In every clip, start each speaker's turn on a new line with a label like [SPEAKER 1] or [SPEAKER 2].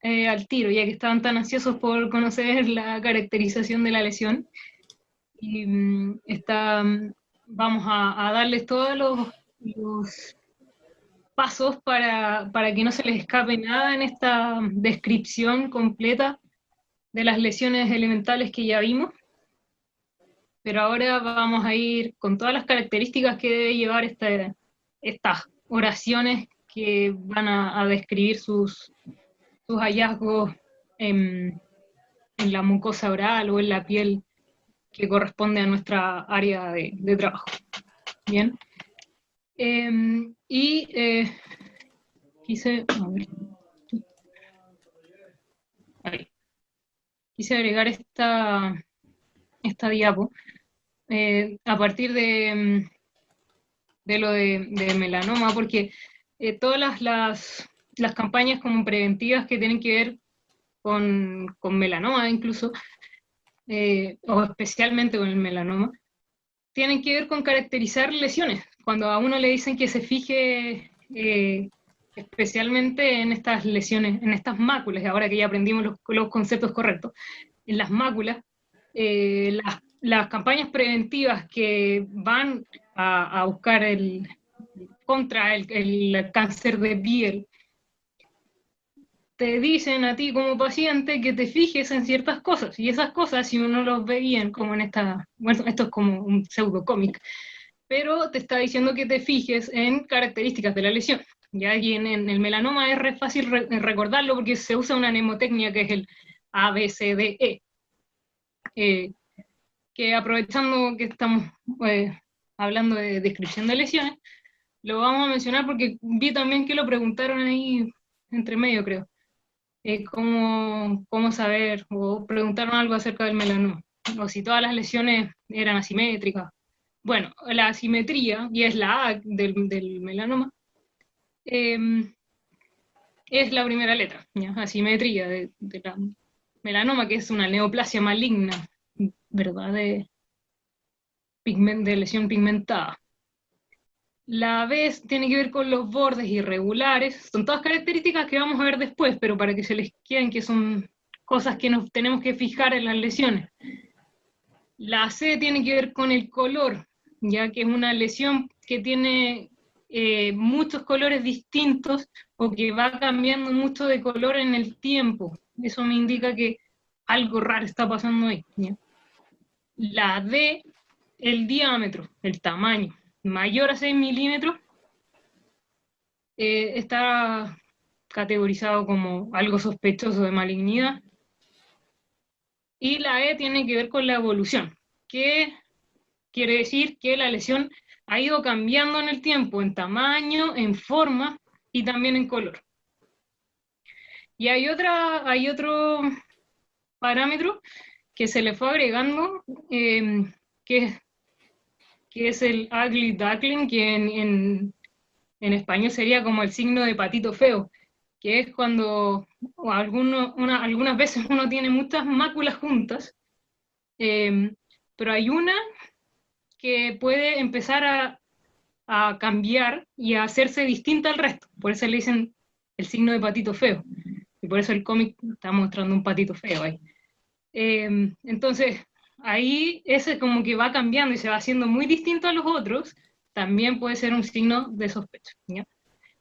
[SPEAKER 1] al tiro, ya que estaban tan ansiosos por conocer la caracterización de la lesión. Y vamos a darles todos los pasos para que no se les escape nada en esta descripción completa de las lesiones elementales que ya vimos. Pero ahora vamos a ir con todas las características que debe llevar estas oraciones que van a describir sus hallazgos en la mucosa oral o en la piel que corresponde a nuestra área de trabajo. Bien. Quise, a ver, ahí. Quise agregar esta diapo a partir de lo de melanoma, porque todas las campañas como preventivas que tienen que ver con melanoma incluso, o especialmente con el melanoma, tienen que ver con caracterizar lesiones. Cuando a uno le dicen que se fije especialmente en estas lesiones, en estas máculas, ahora que ya aprendimos los conceptos correctos, en las máculas, las campañas preventivas que van a buscar contra el cáncer de piel, te dicen a ti como paciente que te fijes en ciertas cosas, y esas cosas, si uno los ve bien, como en bueno, esto es como un pseudo cómic, pero te está diciendo que te fijes en características de la lesión. Ya aquí en el melanoma es re fácil recordarlo porque se usa una mnemotecnia que es el ABCDE, que aprovechando que estamos hablando de descripción de lesiones, lo vamos a mencionar porque vi también que lo preguntaron ahí entre medio, creo. Cómo saber, o preguntaron algo acerca del melanoma, o si todas las lesiones eran asimétricas. Bueno, la asimetría, y es la A del melanoma, es la primera letra, ¿ya? Asimetría de la melanoma, que es una neoplasia maligna, ¿verdad? De lesión pigmentada. La B tiene que ver con los bordes irregulares, son todas características que vamos a ver después, pero para que se les queden que son cosas que nos tenemos que fijar en las lesiones. La C tiene que ver con el color, ya que es una lesión que tiene muchos colores distintos o que va cambiando mucho de color en el tiempo. Eso me indica que algo raro está pasando ahí, ¿ya? La D, el diámetro, el tamaño, mayor a 6 milímetros, está categorizado como algo sospechoso de malignidad. Y la E tiene que ver con la evolución, que quiere decir que la lesión ha ido cambiando en el tiempo, en tamaño, en forma y también en color. Y hay otro parámetro que se le fue agregando, que es el ugly duckling, que en español sería como el signo de patito feo, que es cuando algunas veces uno tiene muchas máculas juntas, pero hay una que puede empezar a cambiar y a hacerse distinta al resto. Por eso le dicen el signo de patito feo. Y por eso el cómic está mostrando un patito feo ahí. Entonces, ahí ese como que va cambiando y se va haciendo muy distinto a los otros, también puede ser un signo de sospecha, ¿ya?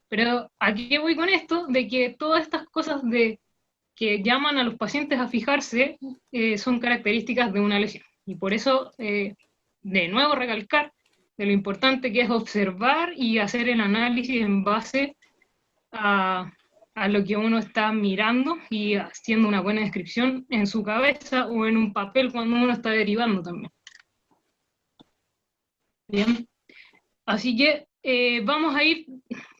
[SPEAKER 1] Pero aquí voy con esto, de que todas estas cosas que llaman a los pacientes a fijarse son características de una lesión. Y por eso, de nuevo, recalcar de lo importante que es observar y hacer el análisis en base a lo que uno está mirando y haciendo una buena descripción en su cabeza o en un papel cuando uno está derivando también. Bien, así que vamos a ir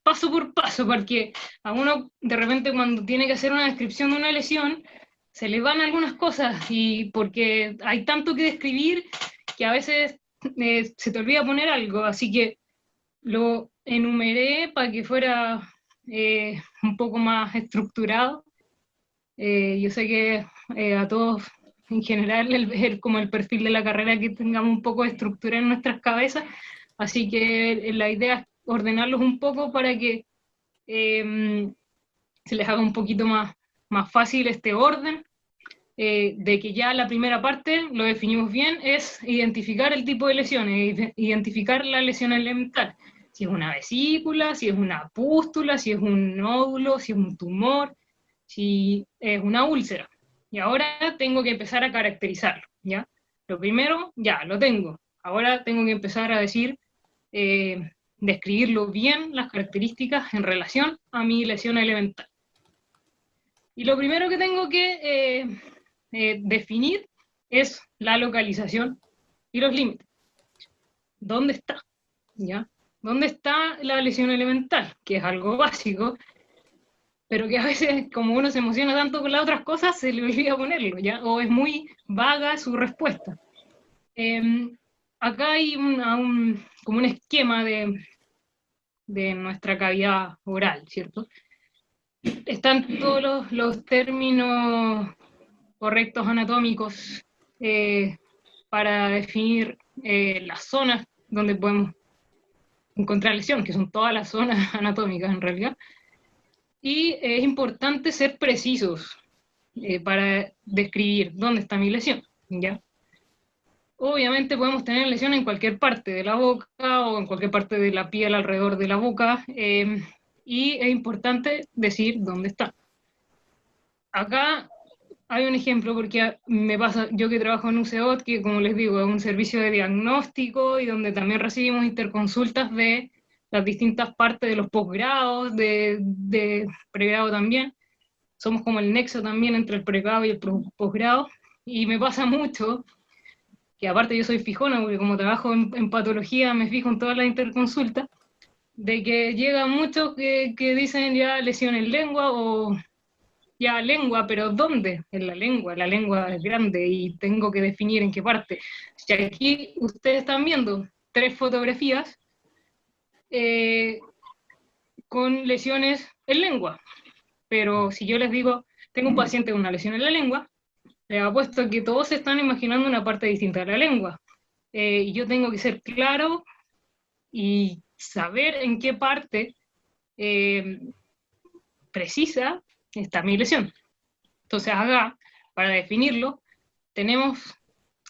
[SPEAKER 1] paso por paso, porque a uno de repente cuando tiene que hacer una descripción de una lesión, se le van algunas cosas y porque hay tanto que describir que a veces se te olvida poner algo, así que lo enumeré para que fuera un poco más estructurado. Yo sé que a todos en general como el perfil de la carrera que tengamos un poco de estructura en nuestras cabezas, así que la idea es ordenarlos un poco para que se les haga un poquito más más fácil este orden, de que ya la primera parte, lo definimos bien, es identificar el tipo de lesiones, identificar la lesión elemental. Si es una vesícula, si es una pústula, si es un nódulo, si es un tumor, si es una úlcera. Y ahora tengo que empezar a caracterizarlo, ¿ya? Lo primero, ya, lo tengo. Ahora tengo que empezar a decir, describirlo bien, las características en relación a mi lesión elemental. Y lo primero que tengo que definir es la localización y los límites. ¿Dónde está? ¿Ya? ¿Dónde está la lesión elemental? Que es algo básico, pero que a veces, como uno se emociona tanto con las otras cosas, se le olvida ponerlo, ¿ya? O es muy vaga su respuesta. Acá hay como un esquema de nuestra cavidad oral, ¿cierto? Están todos los términos correctos anatómicos para definir las zonas donde podemos encontrar lesión, que son todas las zonas anatómicas en realidad. Y es importante ser precisos para describir dónde está mi lesión, ¿ya? Obviamente podemos tener lesión en cualquier parte de la boca o en cualquier parte de la piel alrededor de la boca, y es importante decir dónde está. Acá hay un ejemplo, porque me pasa, yo que trabajo en UCEOT, que como les digo, es un servicio de diagnóstico y donde también recibimos interconsultas de las distintas partes de los posgrados, de pregrado también. Somos como el nexo también entre el pregrado y el posgrado, y me pasa mucho que aparte yo soy fijona, porque como trabajo en patología me fijo en todas las interconsultas, de que llegan muchos que dicen ya lesión en lengua o ya lengua, pero ¿dónde? En la lengua es grande y tengo que definir en qué parte. Si aquí ustedes están viendo 3 fotografías con lesiones en lengua, pero si yo les digo, tengo un paciente con una lesión en la lengua, les apuesto que todos se están imaginando una parte distinta de la lengua. Y yo tengo que ser claro y saber en qué parte precisa está mi lesión. Entonces acá, para definirlo, tenemos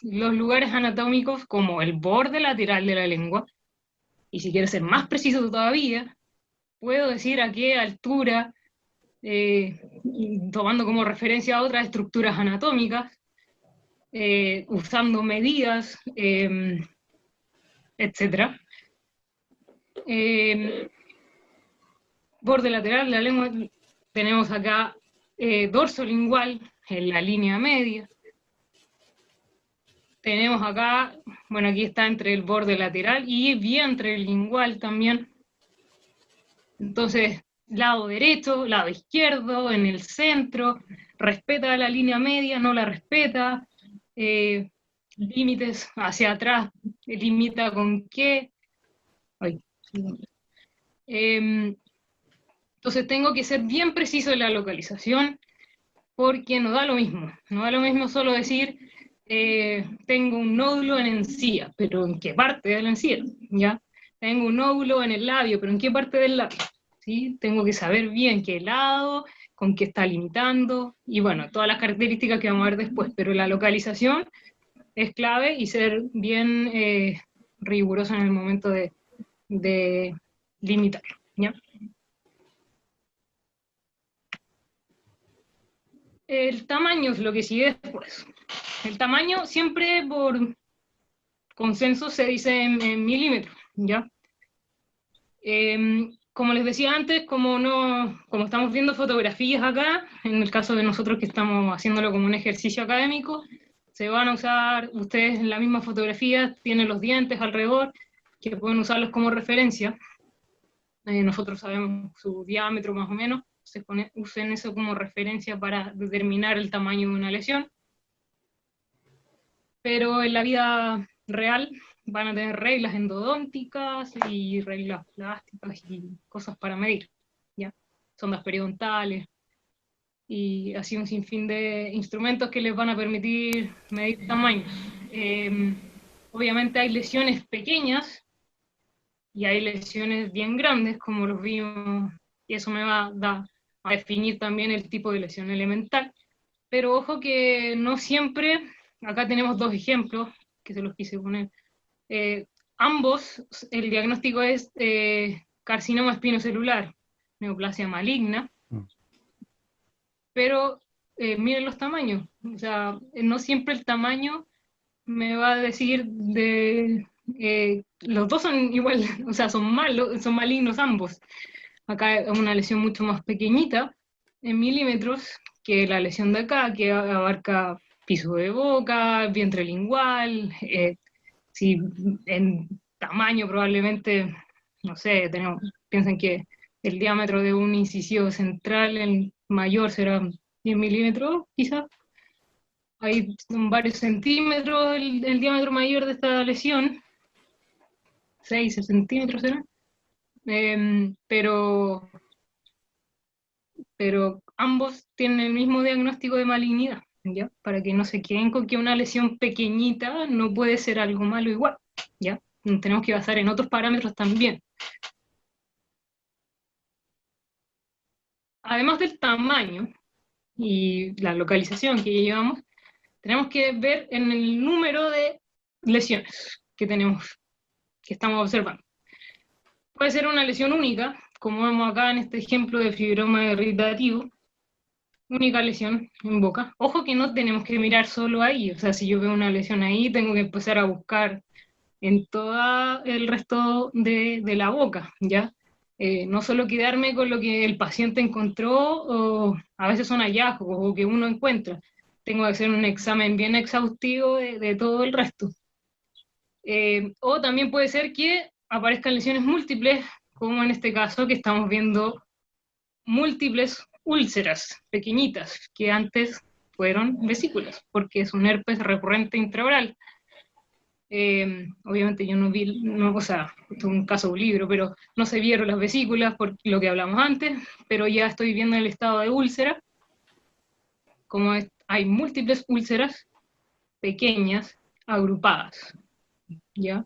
[SPEAKER 1] los lugares anatómicos como el borde lateral de la lengua, y si quiero ser más preciso todavía, puedo decir a qué altura, tomando como referencia a otras estructuras anatómicas, usando medidas, etc. Borde lateral de la lengua, tenemos acá dorso lingual en la línea media. Tenemos acá, bueno, aquí está entre el borde lateral y vientre lingual también. Entonces, lado derecho, lado izquierdo, en el centro, respeta la línea media, no la respeta, límites hacia atrás, limita con qué. Ay, entonces tengo que ser bien preciso en la localización, porque no da lo mismo solo decir tengo un nódulo en encía, pero ¿en qué parte de la encía? ¿Ya? Tengo un nódulo en el labio, pero ¿en qué parte del labio? ¿Sí? Tengo que saber bien qué lado, con qué está limitando, y bueno, todas las características que vamos a ver después, pero la localización es clave y ser bien riguroso en el momento de limitarlo, ¿ya? El tamaño es lo que sigue después. El tamaño siempre por consenso se dice en milímetros, ¿ya? Como les decía antes, como estamos viendo fotografías acá, en el caso de nosotros que estamos haciéndolo como un ejercicio académico, se van a usar, ustedes en la misma fotografía tienen los dientes alrededor, que pueden usarlos como referencia. Nosotros sabemos su diámetro más o menos, usen eso como referencia para determinar el tamaño de una lesión. Pero en la vida real van a tener reglas endodónticas y reglas plásticas y cosas para medir, ¿ya? Sondas periodontales y así un sinfín de instrumentos que les van a permitir medir tamaños. Obviamente hay lesiones pequeñas y hay lesiones bien grandes, como los vimos, y eso me va a dar a definir también el tipo de lesión elemental. Pero ojo que no siempre, acá tenemos dos ejemplos que se los quise poner. Ambos, el diagnóstico es carcinoma espinocelular, neoplasia maligna, pero miren los tamaños. O sea, no siempre el tamaño me va a decir de... los dos son igual, o sea, son malos, son malignos ambos. Acá es una lesión mucho más pequeñita, en milímetros, que la lesión de acá, que abarca piso de boca, vientre lingual, si en tamaño probablemente, no sé, piensen que el diámetro de un incisivo central, el mayor será 10 milímetros, quizás. Hay varios centímetros el diámetro mayor de esta lesión, 6 centímetros será. Pero ambos tienen el mismo diagnóstico de malignidad, ¿ya? Para que no se queden con que una lesión pequeñita no puede ser algo malo igual, ¿ya? Nos tenemos que basar en otros parámetros también. Además del tamaño y la localización que llevamos, tenemos que ver en el número de lesiones que tenemos, que estamos observando. Puede ser una lesión única, como vemos acá en este ejemplo de fibroma irritativo, única lesión en boca. Ojo que no tenemos que mirar solo ahí, o sea, si yo veo una lesión ahí, tengo que empezar a buscar en todo el resto de la boca, ¿ya? No solo quedarme con lo que el paciente encontró, o a veces son hallazgos o que uno encuentra. Tengo que hacer un examen bien exhaustivo de todo el resto. O también puede ser que aparezcan lesiones múltiples, como en este caso que estamos viendo múltiples úlceras pequeñitas que antes fueron vesículas, porque es un herpes recurrente intraoral. Obviamente yo no vi, no, o sea, esto es un caso de un libro, pero no se vieron las vesículas por lo que hablamos antes, pero ya estoy viendo el estado de úlcera, como hay múltiples úlceras pequeñas agrupadas, ¿ya?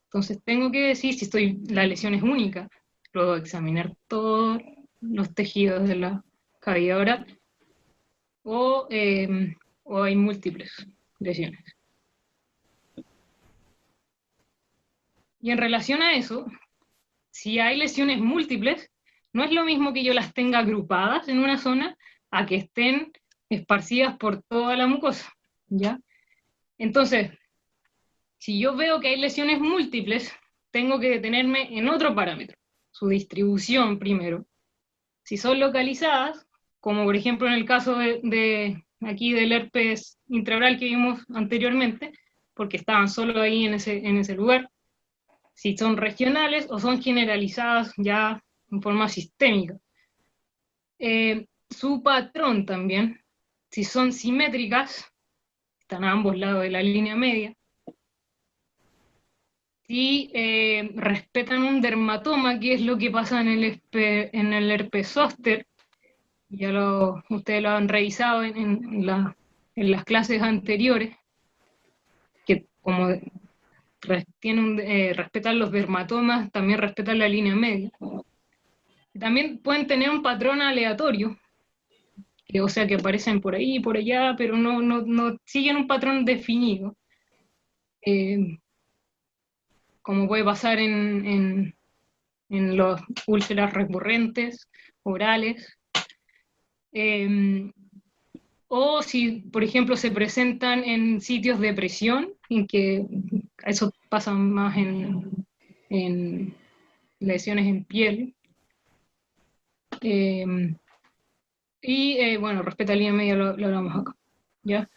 [SPEAKER 1] Entonces tengo que decir si la lesión es única, luego examinar todos los tejidos de la cavidad oral, o hay múltiples lesiones. Y en relación a eso, si hay lesiones múltiples, no es lo mismo que yo las tenga agrupadas en una zona a que estén esparcidas por toda la mucosa, ¿ya? Entonces, si yo veo que hay lesiones múltiples, tengo que detenerme en otro parámetro, su distribución primero. Si son localizadas, como por ejemplo en el caso aquí del herpes intraoral que vimos anteriormente, porque estaban solo ahí en ese lugar, si son regionales o son generalizadas ya en forma sistémica. Su patrón también, si son simétricas, están a ambos lados de la línea media, si respetan un dermatoma, que es lo que pasa en el herpes zóster, ustedes lo han revisado en las clases anteriores, que como respetan los dermatomas, también respetan la línea media. También pueden tener un patrón aleatorio, o sea, que aparecen por ahí y por allá, pero no siguen un patrón definido, como puede pasar en los úlceras recurrentes, orales, o si, por ejemplo, se presentan en sitios de presión, en que eso pasa más en lesiones en piel. Bueno, respecto a la línea media lo hablamos acá. ¿Ya?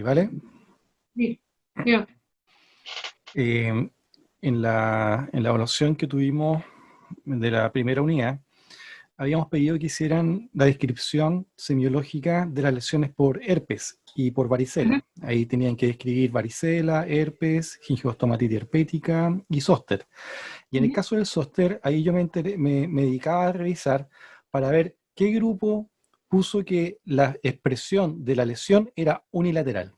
[SPEAKER 2] ¿Vale?
[SPEAKER 1] Sí. Yeah.
[SPEAKER 2] En la evaluación que tuvimos de la primera unidad, habíamos pedido que hicieran la descripción semiológica de las lesiones por herpes y por varicela. Ahí tenían que describir varicela, herpes, gingivostomatitis herpética y zóster. Y en el caso del zóster, ahí yo me dedicaba a revisar para ver qué grupo puso que la expresión de la lesión era unilateral.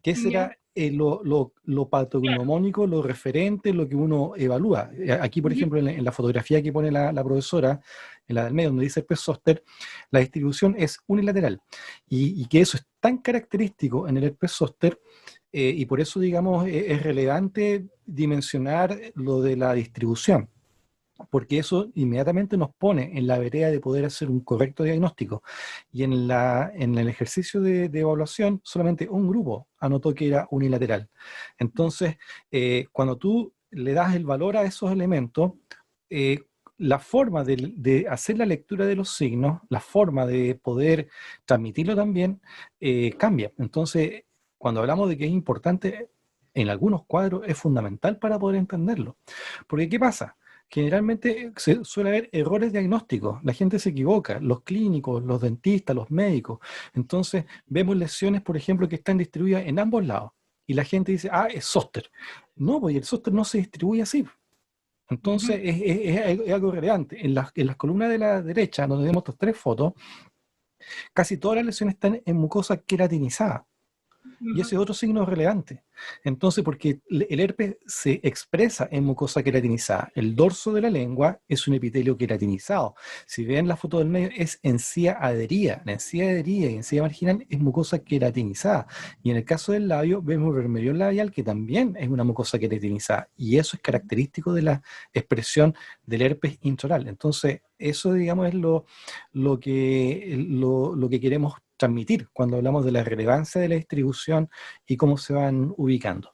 [SPEAKER 2] Que ese era lo
[SPEAKER 1] Claro.
[SPEAKER 2] patognomónico, lo referente, lo que uno evalúa. Aquí, por
[SPEAKER 1] Ujú,
[SPEAKER 2] ejemplo, en la fotografía que pone la profesora, en la del medio, donde dice herpes zóster, la distribución es unilateral. Y que eso es tan característico en el herpes zóster, y por eso, digamos, es relevante dimensionar lo de la distribución, porque eso inmediatamente nos pone en la vereda de poder hacer un correcto diagnóstico. Y en el ejercicio de evaluación, solamente un grupo anotó que era unilateral. Entonces, cuando tú le das el valor a esos elementos, eh, la forma de hacer la lectura de los signos, la forma de poder transmitirlo también, cambia. Entonces, cuando hablamos de que es importante, en algunos cuadros es fundamental para poder entenderlo. Porque, ¿qué pasa? Generalmente suele haber errores diagnósticos, la gente se equivoca, los clínicos, los dentistas, los médicos. Entonces vemos lesiones, por ejemplo, que están distribuidas en ambos lados. Y la gente dice, ah, es zóster. No, pues el zóster no se distribuye así.
[SPEAKER 1] ujú,
[SPEAKER 2] Entonces es algo relevante. En las columnas de la derecha, donde vemos estas tres fotos, casi todas las lesiones están en mucosa queratinizada. Y
[SPEAKER 1] ujú.
[SPEAKER 2] ese es otro signo relevante. Entonces, porque el herpes se expresa en mucosa queratinizada. El dorso de la lengua es un epitelio queratinizado. Si ven la foto del medio, es encía adherida. La encía adherida y encía marginal es mucosa queratinizada. Y en el caso del labio, vemos vermellón labial, que también es una mucosa queratinizada. Y eso es característico de la expresión del herpes intraoral. Entonces, eso, digamos, es lo que queremos transmitir cuando hablamos de la relevancia de la distribución y cómo se van ubicando.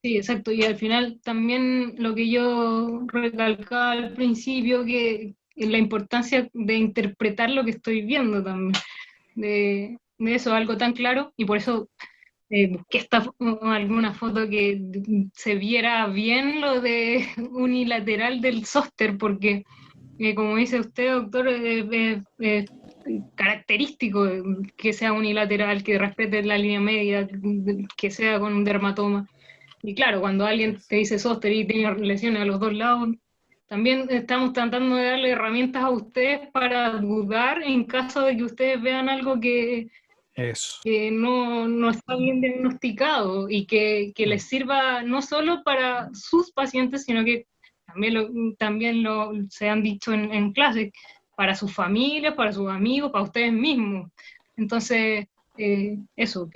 [SPEAKER 1] Sí, exacto. Y al final también lo que yo recalcaba al principio, que la importancia de interpretar lo que estoy viendo también, de eso, algo tan claro, y por eso busqué alguna foto que se viera bien lo de unilateral del zóster, porque como dice usted, doctor, característico que sea unilateral, que respete la línea media, que sea con un dermatoma. Y claro, cuando alguien te dice zóster y tiene lesiones a los dos lados, también estamos tratando de darle herramientas a ustedes para dudar en caso de que ustedes vean algo
[SPEAKER 2] Eso.
[SPEAKER 1] que no está bien diagnosticado y que les
[SPEAKER 2] Mm.
[SPEAKER 1] sirva no solo para sus pacientes, sino que también se han dicho en clase, para sus familias, para sus amigos, para ustedes mismos. Entonces, eso,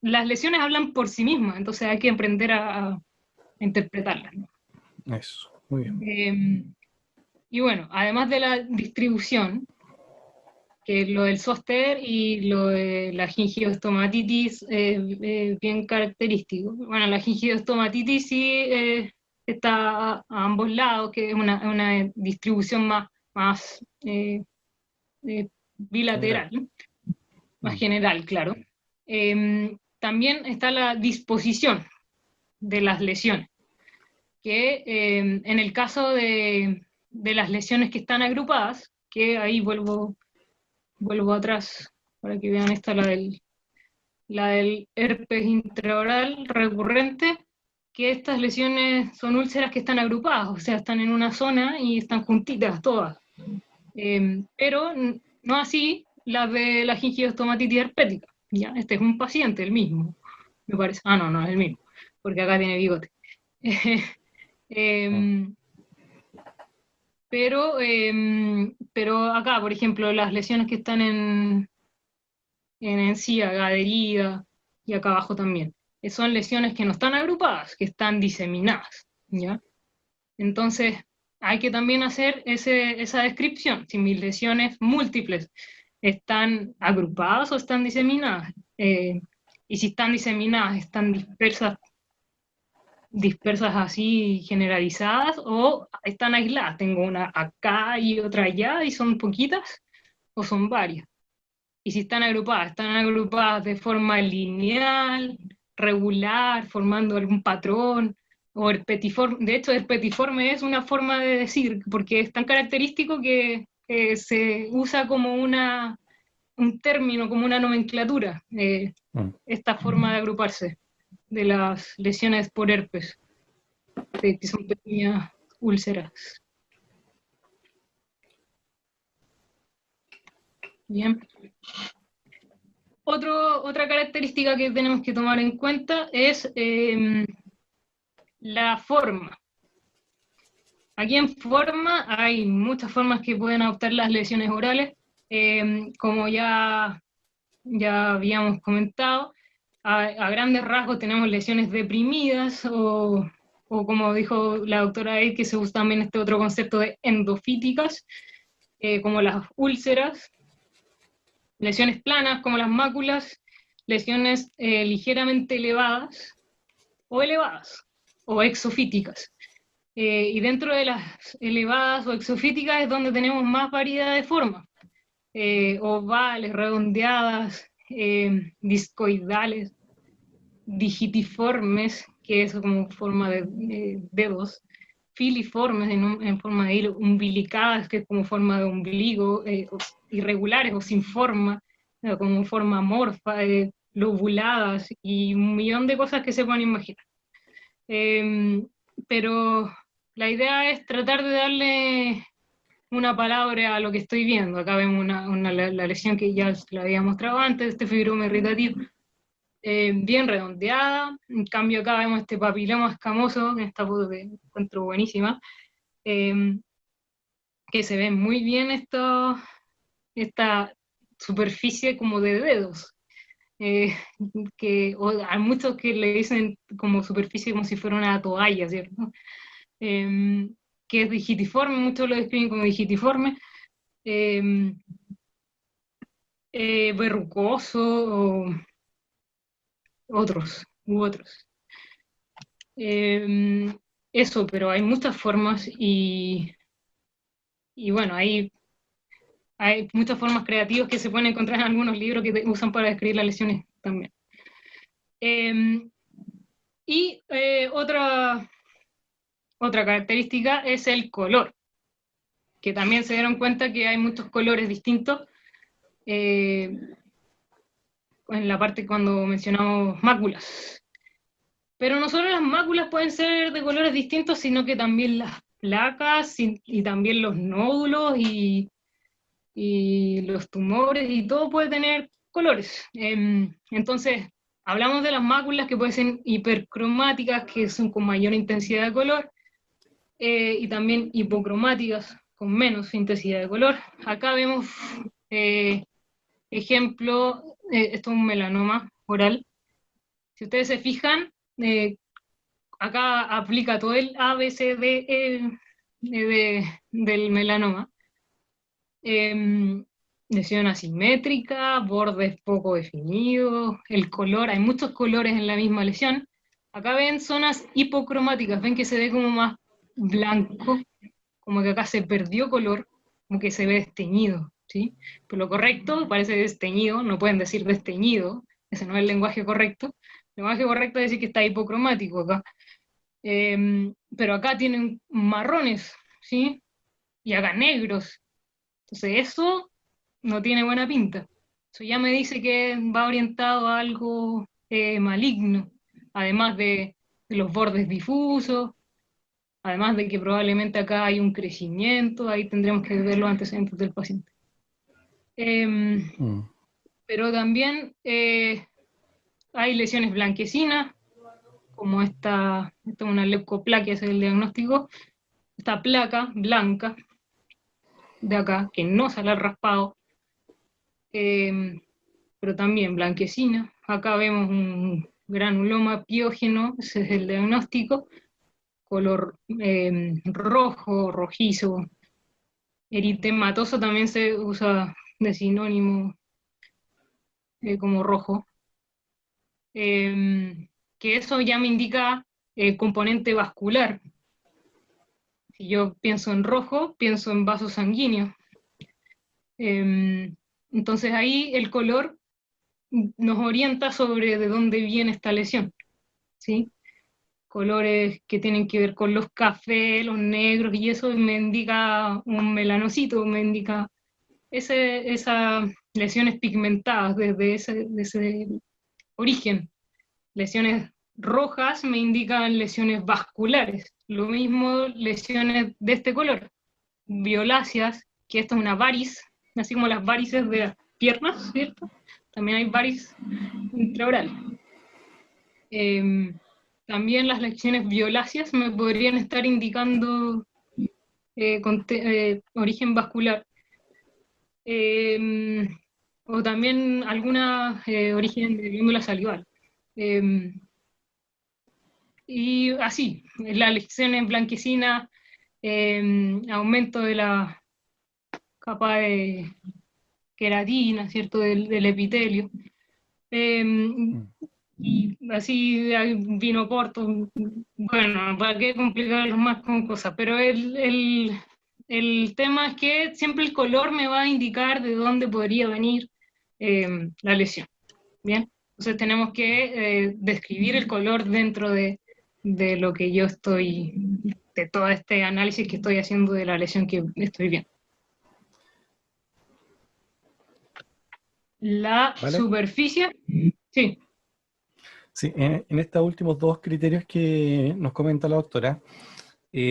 [SPEAKER 1] las lesiones hablan por sí mismas, entonces hay que aprender a interpretarlas, ¿no?
[SPEAKER 2] Eso. Muy bien.
[SPEAKER 1] Y bueno, además de la distribución, que lo del zóster y lo de la gingiostomatitis bien característico. Bueno, la gingiostomatitis sí está a ambos lados, que es una distribución más
[SPEAKER 2] General.
[SPEAKER 1] bilateral, ¿no? Más
[SPEAKER 2] Mm.
[SPEAKER 1] general, claro. También está la disposición de las lesiones, que en el caso de las lesiones que están agrupadas, que ahí vuelvo atrás para que vean esta, la del herpes intraoral recurrente, que estas lesiones son úlceras que están agrupadas, o sea, están en una zona y están juntitas todas. Pero no así las de la gingiostomatitis herpética. ¿Ya? Este es un paciente, el mismo, me parece. Ah, no, no es el mismo, porque acá tiene bigote.
[SPEAKER 2] Mm.
[SPEAKER 1] Em, pero acá, por ejemplo, las lesiones que están en encía, adherida y acá abajo también. Son lesiones que no están agrupadas, que están diseminadas, ¿ya? Entonces, hay que también hacer esa descripción, si mis lesiones múltiples están agrupadas o están diseminadas. Y si están diseminadas, están dispersas así generalizadas o están aisladas. Tengo una acá y otra allá y son poquitas o son varias. Y si están agrupadas de forma lineal, regular, formando algún patrón, o herpetiforme. De hecho, herpetiforme es una forma de decir, porque es tan característico que se usa como un término, como una nomenclatura,
[SPEAKER 2] Mm.
[SPEAKER 1] esta forma de agruparse de las lesiones por herpes, que son pequeñas úlceras. Bien. Otra característica que tenemos que tomar en cuenta es la forma. Aquí en forma hay muchas formas que pueden adoptar las lesiones orales, como ya habíamos comentado. A grandes rasgos tenemos lesiones deprimidas o como dijo la doctora Eid, que se usa también este otro concepto de endofíticas, como las úlceras, lesiones planas como las máculas, lesiones ligeramente elevadas o exofíticas. Y dentro de las elevadas o exofíticas es donde tenemos más variedad de formas, ovales, redondeadas, discoidales, digitiformes, que es como forma de dedos, filiformes en forma de hilo, umbilicadas, que es como forma de ombligo, irregulares o sin forma, como forma amorfa, lobuladas y un millón de cosas que se pueden imaginar. Pero la idea es tratar de darle una palabra a lo que estoy viendo. Acá vemos la lesión que ya la había mostrado antes, este fibroma irritativo, bien redondeada. En cambio acá vemos este papiloma escamoso, en esta foto que encuentro buenísima, que se ve muy bien esta superficie como de dedos. Hay muchos que le dicen como superficie como si fuera una toalla, ¿cierto? Que es digitiforme, muchos lo describen como digitiforme, verrucoso o otros, u otros. Eso, pero hay muchas formas y bueno, hay muchas formas creativas que se pueden encontrar en algunos libros que usan para describir las lesiones también. Y otra característica es el color, que también se dieron cuenta que hay muchos colores distintos en la parte cuando mencionamos máculas. Pero no solo las máculas pueden ser de colores distintos, sino que también las placas y también los nódulos y los tumores y todo puede tener colores. Entonces, hablamos de las máculas que pueden ser hipercromáticas, que son con mayor intensidad de color, y también hipocromáticas, con menos intensidad de color. Acá vemos ejemplo, esto es un melanoma oral. Si ustedes se fijan, acá aplica todo el ABCD del melanoma. Lesión asimétrica, bordes poco definidos, el color, hay muchos colores en la misma lesión. Acá ven zonas hipocromáticas, ven que se ve como más blanco, como que acá se perdió color, como que se ve desteñido, ¿sí? Pero lo correcto parece desteñido, no pueden decir desteñido, ese no es el lenguaje correcto. El lenguaje correcto es decir que está hipocromático acá. Pero acá tienen marrones, ¿sí? Y acá negros. Entonces eso no tiene buena pinta. Eso ya me dice que va orientado a algo maligno, además de los bordes difusos, además de que probablemente acá hay un crecimiento, ahí tendremos que ver los antecedentes del paciente. Pero también hay lesiones blanquecinas, como esta es una leucoplaquia, es el diagnóstico, esta placa blanca de acá, que no sale al raspado, pero también blanquecina. Acá vemos un granuloma piógeno, ese es el diagnóstico, color rojo, rojizo. Eritematoso también se usa de sinónimo como rojo. Que eso ya me indica componente vascular. Si yo pienso en rojo, pienso en vasos sanguíneos. Entonces ahí el color nos orienta sobre de dónde viene esta lesión, ¿sí? Colores que tienen que ver con los cafés, los negros, y eso me indica un melanocito, me indica esas lesiones pigmentadas desde ese origen. Lesiones rojas me indican lesiones vasculares, lo mismo lesiones de este color, violáceas, que esto es una varis, así como las varices de las piernas, ¿cierto? también hay varices intraorales. También las lesiones violáceas me podrían estar indicando origen vascular. O también alguna origen de glándula salival. Y así, las lesiones blanquecinas, aumento de la capa de queratina, ¿cierto? Del epitelio. Y así hay vino porto. Bueno, ¿para qué complicarlo más con cosas? Pero el tema es que siempre el color me va a indicar de dónde podría venir la lesión. ¿Bien? Entonces tenemos que describir el color dentro de lo que yo estoy, de todo este análisis que estoy haciendo de la lesión que estoy viendo. La
[SPEAKER 2] ¿Vale?
[SPEAKER 1] superficie, sí.
[SPEAKER 2] Sí, en estos últimos dos criterios que nos comenta la doctora,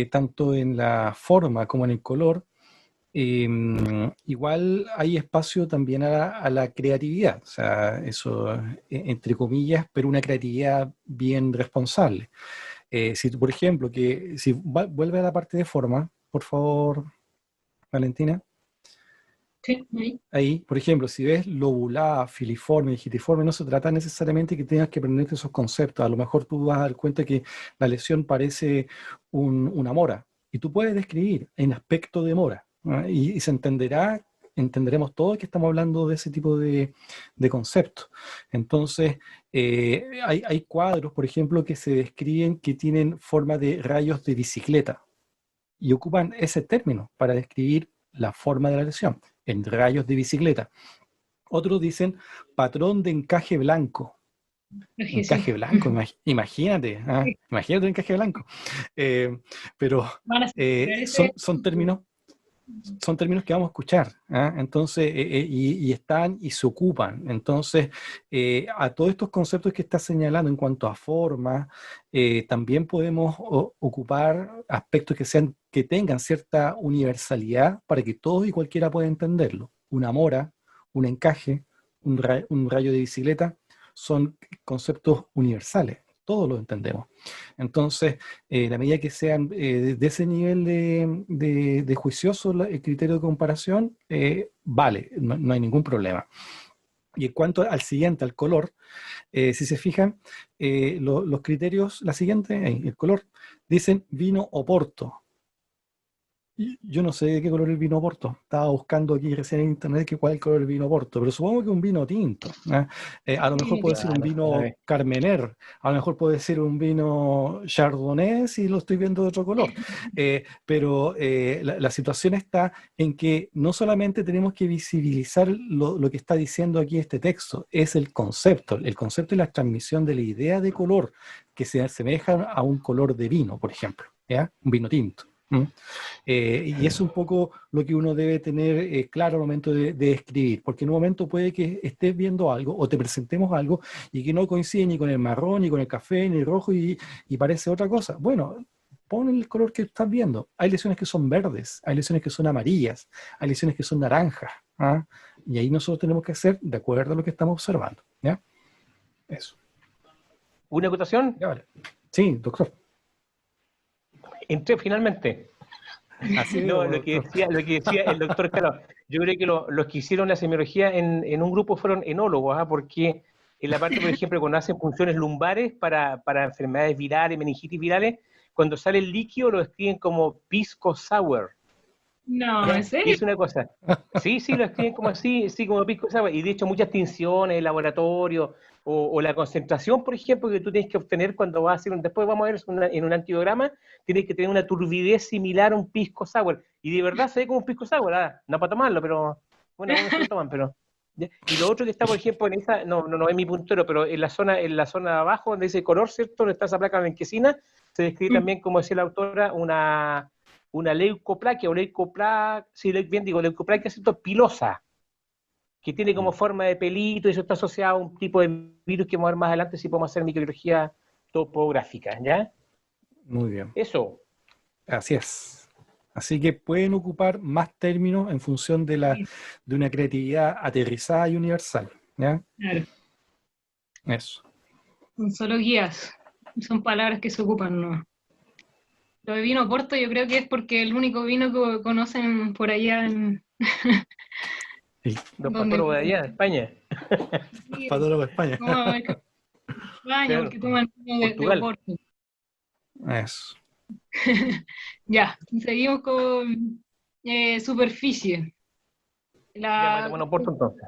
[SPEAKER 2] tanto en la forma como en el color, igual hay espacio también a la creatividad, o sea, eso entre comillas, pero una creatividad bien responsable. Si tú, por ejemplo, si vuelve a la parte de forma, por favor, Valentina.
[SPEAKER 1] Sí, ahí.
[SPEAKER 2] Ahí, por ejemplo, si ves lobulada, filiforme, digitiforme, no se trata necesariamente que tengas que aprenderte esos conceptos. A lo mejor tú vas a dar cuenta que la lesión parece una mora y tú puedes describir en aspecto de mora, ¿no? Y se entenderemos todos que estamos hablando de ese tipo de conceptos. Entonces, hay cuadros, por ejemplo, que se describen que tienen forma de rayos de bicicleta y ocupan ese término para describir la forma de la lesión, en rayos de bicicleta. Otros dicen patrón de encaje blanco. Encaje blanco, imagínate, ¿ah? Imagínate un encaje blanco. Pero son términos que vamos a escuchar, ¿ah? Entonces, y están y se ocupan. Entonces, a todos estos conceptos que está señalando en cuanto a forma, también podemos ocupar aspectos que tengan cierta universalidad para que todos y cualquiera pueda entenderlo. Una mora, un encaje, un rayo de bicicleta, son conceptos universales. Todos los entendemos. Entonces, la medida que sean de ese nivel de juicioso el criterio de comparación, vale, no hay ningún problema. Y en cuanto al siguiente, al color, si se fijan, los criterios, la siguiente, el color, dicen vino Oporto. Yo no sé de qué color es el vino Oporto. Estaba buscando aquí recién en internet cuál es el color del vino Oporto, pero supongo que un vino tinto, ¿eh? A lo mejor puede ser un vino Carmener, a lo mejor puede ser un vino Chardonnay si lo estoy viendo de otro color. Pero la situación está en que no solamente tenemos que visibilizar lo que está diciendo aquí este texto, es el concepto. El concepto es la transmisión de la idea de color que se asemeja a un color de vino, por ejemplo, ¿ya? Un vino tinto. Y es un poco lo que uno debe tener claro al momento de escribir, porque en un momento puede que estés viendo algo o te presentemos algo y que no coincide ni con el marrón, ni con el café, ni el rojo y parece otra cosa. Bueno, pon el color que estás viendo. Hay lesiones que son verdes, hay lesiones que son amarillas, hay lesiones que son naranjas, ¿ah? Y ahí nosotros tenemos que hacer de acuerdo a lo que estamos observando, ¿ya? Eso.
[SPEAKER 3] ¿Una acotación?
[SPEAKER 2] Ya vale. Sí, doctor.
[SPEAKER 3] Entré finalmente.
[SPEAKER 2] Así
[SPEAKER 3] no, lo que decía el doctor, claro, yo creo que los que hicieron la semiología en un grupo fueron enólogos, porque en la parte, por ejemplo, cuando hacen punciones lumbares para enfermedades virales, meningitis virales, cuando sale el líquido lo escriben como pisco sour.
[SPEAKER 1] No, ¿en serio?
[SPEAKER 3] Y es una cosa. Sí, lo escriben como así, sí, como pisco sour. Y de hecho muchas tinciones, el laboratorio, o la concentración, por ejemplo, que tú tienes que obtener cuando vas a hacer, después vamos a ver en un antiograma, tienes que tener una turbidez similar a un pisco sour. Y de verdad se ve como un pisco sour, no para tomarlo, pero bueno, algunos se lo toman, pero... ¿ya? Y lo otro que está, por ejemplo, en esa, no es mi puntero, pero en la zona de abajo, donde dice color, ¿cierto? Donde está esa placa blanquecina, se describe también, como decía la autora, una leucoplaquia, leucoplaquia, ¿cierto? Pilosa, que tiene como forma de pelito, y eso está asociado a un tipo de virus que vamos a ver más adelante si podemos hacer microbiología topográfica, ¿ya?
[SPEAKER 2] Muy bien.
[SPEAKER 3] Eso.
[SPEAKER 2] Así es. Así que pueden ocupar más términos en función de una creatividad aterrizada y universal. ¿Ya?
[SPEAKER 1] Claro,
[SPEAKER 2] Eso.
[SPEAKER 1] son solo guías, son palabras que se ocupan, ¿no? Lo de vino Porto yo creo que es porque el único vino que conocen por allá en
[SPEAKER 2] El
[SPEAKER 3] Los
[SPEAKER 1] donde
[SPEAKER 3] patólogos de allá, de España.
[SPEAKER 1] sí,
[SPEAKER 2] patólogo de España.
[SPEAKER 1] toman España,
[SPEAKER 3] Claro,
[SPEAKER 1] porque toman vino de
[SPEAKER 3] Portugal.
[SPEAKER 1] Oporto.
[SPEAKER 2] Eso.
[SPEAKER 1] Ya, seguimos con superficie.
[SPEAKER 3] Ya me
[SPEAKER 1] La,
[SPEAKER 3] tomo un Oporto entonces.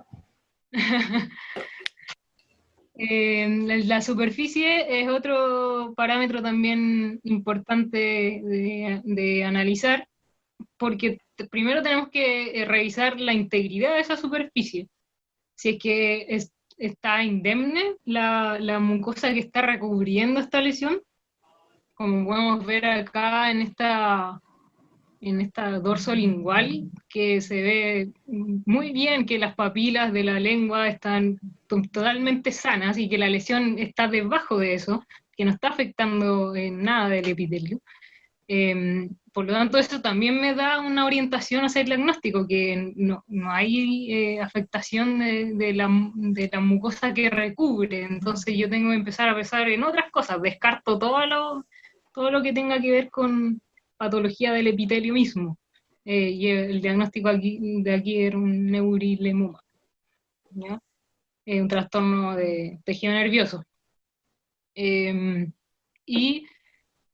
[SPEAKER 1] la superficie es otro parámetro también importante de analizar, porque primero tenemos que revisar la integridad de esa superficie. Si es que está indemne la mucosa que está recubriendo esta lesión, como podemos ver acá en esta dorso lingual, que se ve muy bien que las papilas de la lengua están totalmente sanas y que la lesión está debajo de eso, que no está afectando en nada del epitelio. Por lo tanto, eso también me da una orientación hacia el diagnóstico, que no hay afectación de la mucosa que recubre. Entonces yo tengo que empezar a pensar en otras cosas. Descarto todo lo que tenga que ver con patología del epitelio mismo. Y el diagnóstico de aquí era un neurilemoma, ¿ya? Un trastorno de tejido nervioso. Y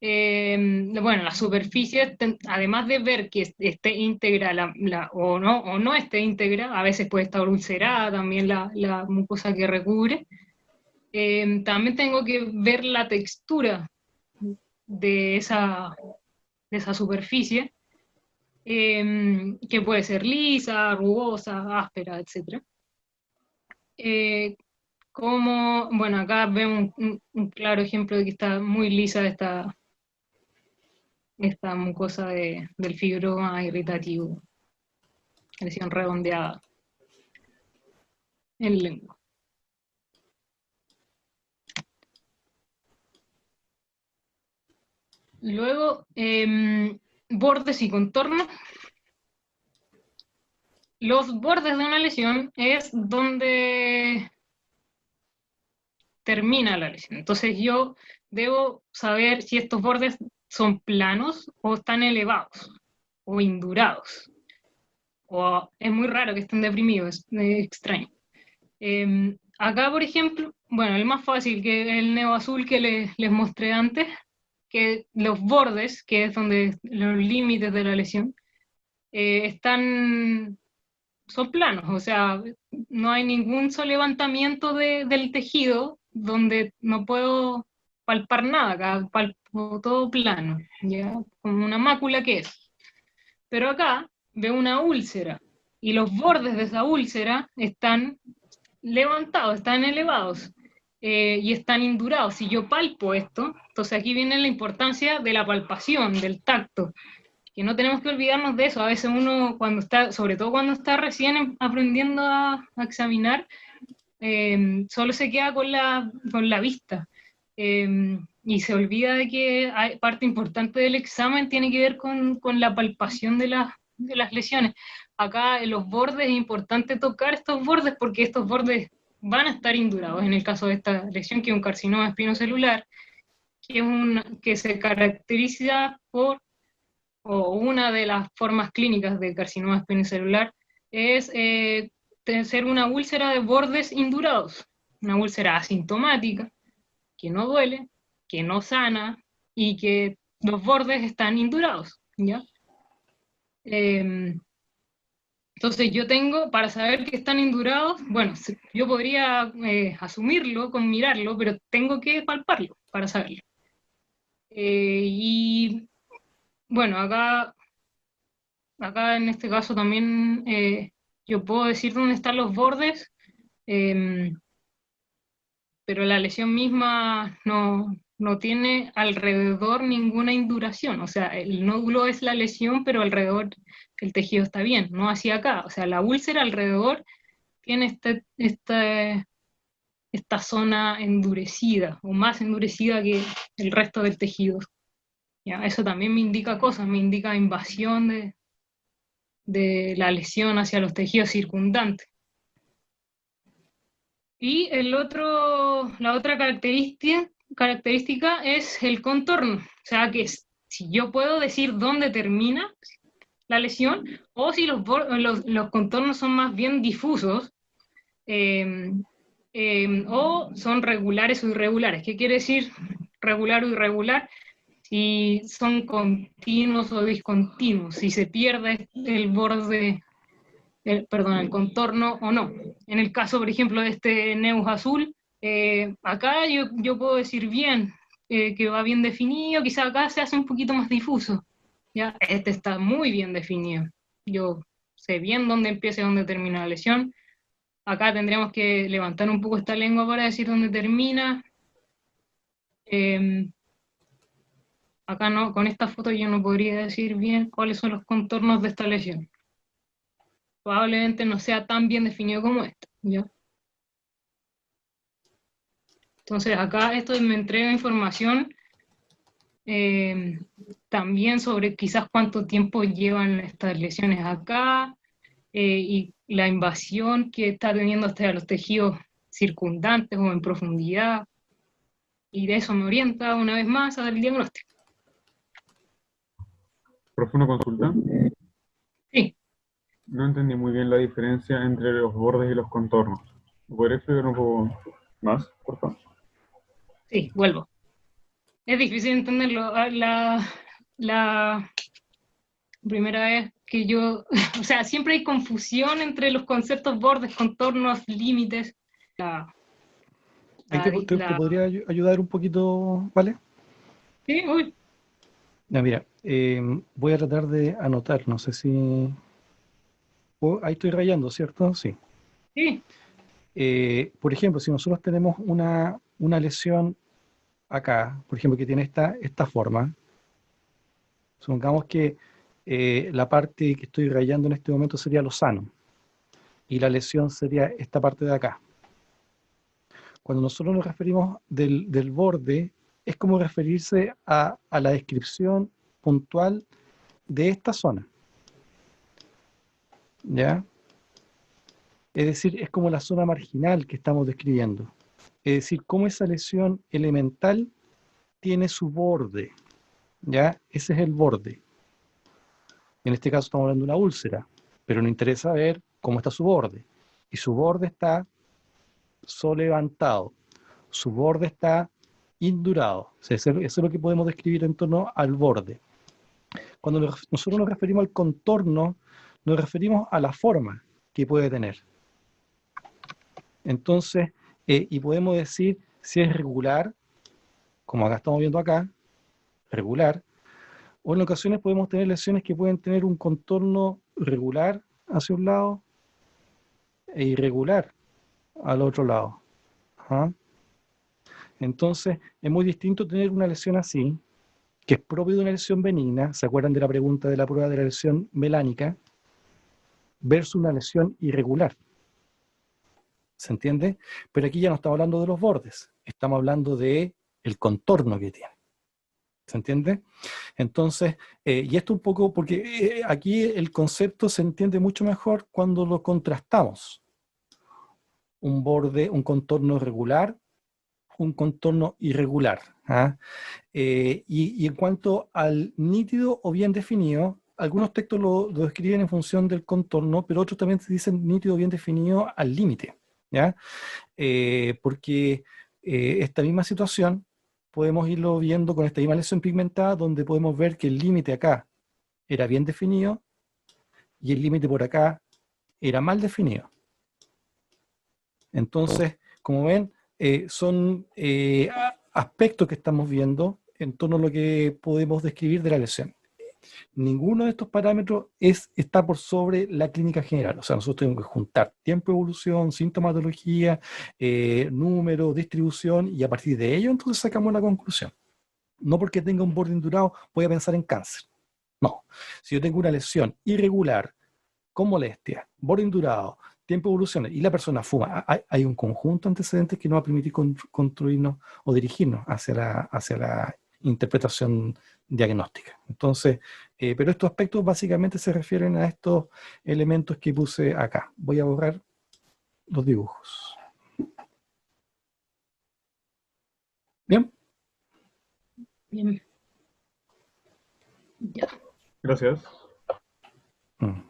[SPEAKER 1] bueno, la superficie, además de ver que esté íntegra o no esté íntegra, a veces puede estar ulcerada también la mucosa que recubre, también tengo que ver la textura de esa superficie, que puede ser lisa, rugosa, áspera, etc. Como, bueno, acá vemos un claro ejemplo de que está muy lisa esta mucosa del fibroma irritativo, lesión redondeada en lengua. Luego, bordes y contornos. Los bordes de una lesión es donde termina la lesión. Entonces yo debo saber si estos bordes son planos o están elevados o indurados. O es muy raro que estén deprimidos, es extraño. Acá, por ejemplo, bueno, el más fácil que el neo azul que les mostré antes, que los bordes, que es donde los límites de la lesión, son planos, o sea, no hay ningún levantamiento del tejido donde no puedo palpar nada, acá palpo todo plano, ¿ya? Como una mácula que es. Pero acá veo una úlcera y los bordes de esa úlcera están levantados, están elevados y están indurados. Si yo palpo esto, entonces aquí viene la importancia de la palpación, del tacto, que no tenemos que olvidarnos de eso. A veces uno cuando está, sobre todo cuando está recién aprendiendo a examinar, solo se queda con la vista. Y se olvida de que hay parte importante del examen tiene que ver con la palpación de las lesiones. Acá en los bordes es importante tocar estos bordes porque estos bordes van a estar indurados en el caso de esta lesión, que es un carcinoma espinocelular, que se caracteriza por, o una de las formas clínicas del carcinoma espinocelular, es ser una úlcera de bordes indurados, una úlcera asintomática, que no duele, que no sana y que los bordes están indurados, ¿ya? Entonces yo tengo, para saber que están indurados, bueno, yo podría asumirlo con mirarlo, pero tengo que palparlo para saberlo. Y bueno, acá en este caso también yo puedo decir dónde están los bordes, eh, pero la lesión misma no tiene alrededor ninguna induración, o sea, el nódulo es la lesión, pero alrededor el tejido está bien, no hacia acá, o sea, la úlcera alrededor tiene esta zona endurecida, o más endurecida que el resto del tejido. ¿Ya? Eso también me indica cosas, me indica invasión de la lesión hacia los tejidos circundantes. Y la otra característica es el contorno. O sea, que si yo puedo decir dónde termina la lesión, o si los contornos son más bien difusos, o son regulares o irregulares. ¿Qué quiere decir regular o irregular? Si son continuos o discontinuos, si se pierde el borde, el contorno o no. En el caso, por ejemplo, de este Neus azul, acá yo puedo decir bien que va bien definido, quizá acá se hace un poquito más difuso. ¿Ya? Este está muy bien definido. Yo sé bien dónde empieza y dónde termina la lesión. Acá tendríamos que levantar un poco esta lengua para decir dónde termina. Acá no, con esta foto yo no podría decir bien cuáles son los contornos de esta lesión. Probablemente no sea tan bien definido como esta, ¿ya? Entonces acá esto me entrega información también sobre quizás cuánto tiempo llevan estas lesiones acá y la invasión que está teniendo hasta los tejidos circundantes o en profundidad, y de eso me orienta una vez más al diagnóstico.
[SPEAKER 4] Profe, una consulta.
[SPEAKER 1] Sí.
[SPEAKER 4] No entendí muy bien la diferencia entre los bordes y los contornos. ¿Me podría explicar un poco más, por favor?
[SPEAKER 1] Sí, vuelvo. Es difícil entenderlo. La primera vez que yo, o sea, siempre hay confusión entre los conceptos bordes, contornos, límites.
[SPEAKER 2] Ahí te podría ayudar un poquito, ¿vale?
[SPEAKER 1] Sí, uy.
[SPEAKER 2] Ya, mira, voy a tratar de anotar, no sé si... ahí estoy rayando, ¿cierto? Sí.
[SPEAKER 1] Sí.
[SPEAKER 2] Por ejemplo, si nosotros tenemos una lesión acá, por ejemplo, que tiene esta forma, supongamos que la parte que estoy rayando en este momento sería lo sano, y la lesión sería esta parte de acá. Cuando nosotros nos referimos del borde, es como referirse a la descripción puntual de esta zona. ¿Ya? Es decir, es como la zona marginal que estamos describiendo. Es decir, cómo esa lesión elemental tiene su borde. ¿Ya? Ese es el borde. En este caso estamos hablando de una úlcera, pero nos interesa ver cómo está su borde. Y su borde está solevantado. Su borde está indurado. O sea, eso es lo que podemos describir en torno al borde. Cuando nosotros nos referimos al contorno, nos referimos a la forma que puede tener. Entonces, y podemos decir si es regular, como acá estamos viendo acá, regular, o en ocasiones podemos tener lesiones que pueden tener un contorno regular hacia un lado e irregular al otro lado. ¿Ah? Entonces, es muy distinto tener una lesión así, que es propio de una lesión benigna, ¿se acuerdan de la pregunta de la prueba de la lesión melánica? Versus una lesión irregular. ¿Se entiende? Pero aquí ya no estamos hablando de los bordes, estamos hablando de el contorno que tiene. ¿Se entiende? Entonces, y esto un poco, porque aquí el concepto se entiende mucho mejor cuando lo contrastamos. Un borde, un contorno regular, un contorno irregular. ¿Ah? Y en cuanto al nítido o bien definido, algunos textos lo describen en función del contorno, pero otros también se dicen nítido o bien definido al límite. ¿Ya? Porque esta misma situación podemos irlo viendo con esta misma lesión pigmentada, donde podemos ver que el límite acá era bien definido y el límite por acá era mal definido. Entonces, como ven, son aspectos que estamos viendo en torno a lo que podemos describir de la lesión. Ninguno de estos parámetros está por sobre la clínica general. O sea, nosotros tenemos que juntar tiempo de evolución, sintomatología, número, distribución, y a partir de ello entonces sacamos la conclusión. No porque tenga un borde indurado voy a pensar en cáncer. No. Si yo tengo una lesión irregular, con molestia, borde indurado, tiempo de evolución, y la persona fuma, hay un conjunto de antecedentes que nos va a permitir construirnos o dirigirnos hacia la interpretación diagnóstica. Entonces, pero estos aspectos básicamente se refieren a estos elementos que puse acá. Voy a borrar los dibujos. Bien.
[SPEAKER 1] Bien. Ya.
[SPEAKER 4] Gracias.
[SPEAKER 2] Mm.